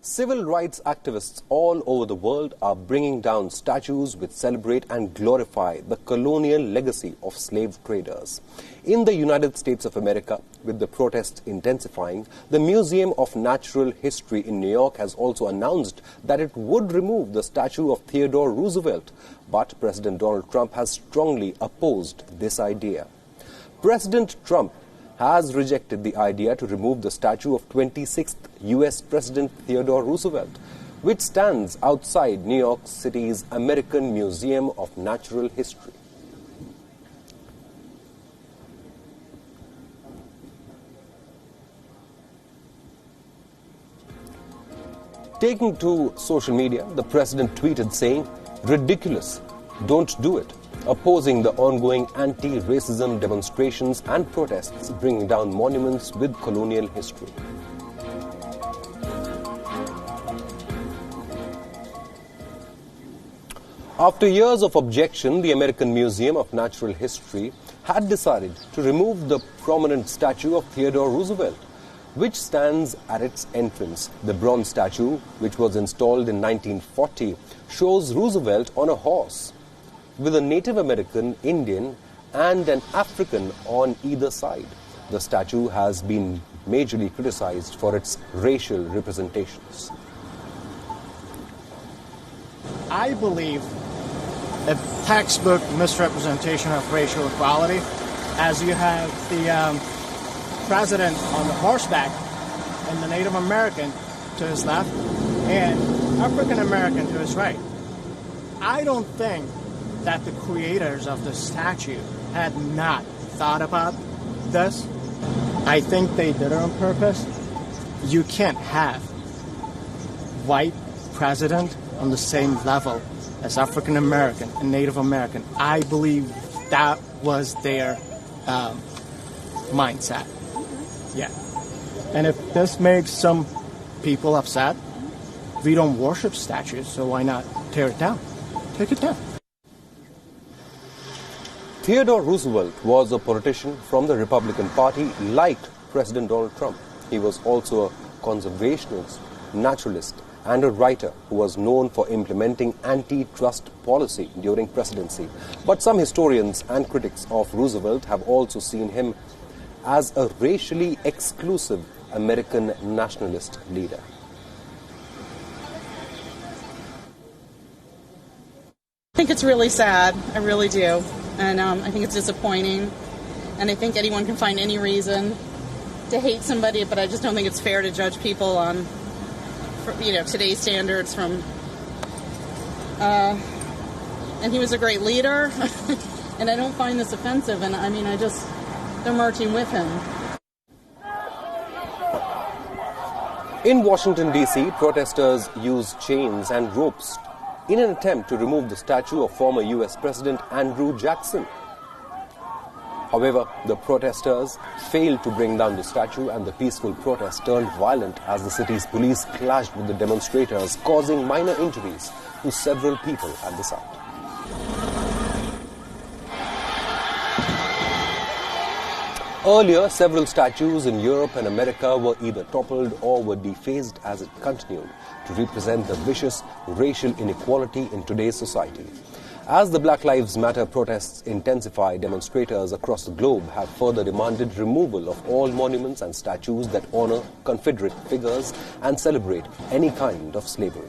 Civil rights activists all over the world are bringing down statues which celebrate and glorify the colonial legacy of slave traders. In the United States of America, with the protests intensifying, the Museum of Natural History in New York has also announced that it would remove the statue of Theodore Roosevelt. But President Donald Trump has strongly opposed this idea. President Trump has rejected the idea to remove the statue of 26th U.S. President Theodore Roosevelt, which stands outside New York City's American Museum of Natural History. Taking to social media, the president tweeted saying, "Ridiculous, don't do it," opposing the ongoing anti-racism demonstrations and protests bringing down monuments with colonial history. After years of objection, the American Museum of Natural History had decided to remove the prominent statue of Theodore Roosevelt, which stands at its entrance. The bronze statue, which was installed in 1940, shows Roosevelt on a horse, with a Native American, Indian, and an African on either side. The statue has been majorly criticized for its racial representations. I believe a textbook misrepresentation of racial equality, as you have the president on the horseback and the Native American to his left and African American to his right. I don't think that the creators of the statue had not thought about this. I think they did it on purpose. You can't have white president on the same level as African American and Native American. I believe that was their mindset. Yeah. And if this makes some people upset, we don't worship statues, so why not tear it down? Take it down. Theodore Roosevelt was a politician from the Republican Party like President Donald Trump. He was also a conservationist, naturalist, and a writer who was known for implementing antitrust policy during presidency. But some historians and critics of Roosevelt have also seen him as a racially exclusive American nationalist leader. I think it's really sad. I really do. And I think it's disappointing. And I think anyone can find any reason to hate somebody, but I just don't think it's fair to judge people on, today's standards from... and he was a great leader, and I don't find this offensive. And they're marching with him. In Washington, D.C., protesters used chains and ropes in an attempt to remove the statue of former U.S. President Andrew Jackson. However, the protesters failed to bring down the statue, and the peaceful protest turned violent as the city's police clashed with the demonstrators, causing minor injuries to several people at the site. Earlier, several statues in Europe and America were either toppled or were defaced as it continued to represent the vicious racial inequality in today's society. As the Black Lives Matter protests intensify, demonstrators across the globe have further demanded removal of all monuments and statues that honor Confederate figures and celebrate any kind of slavery.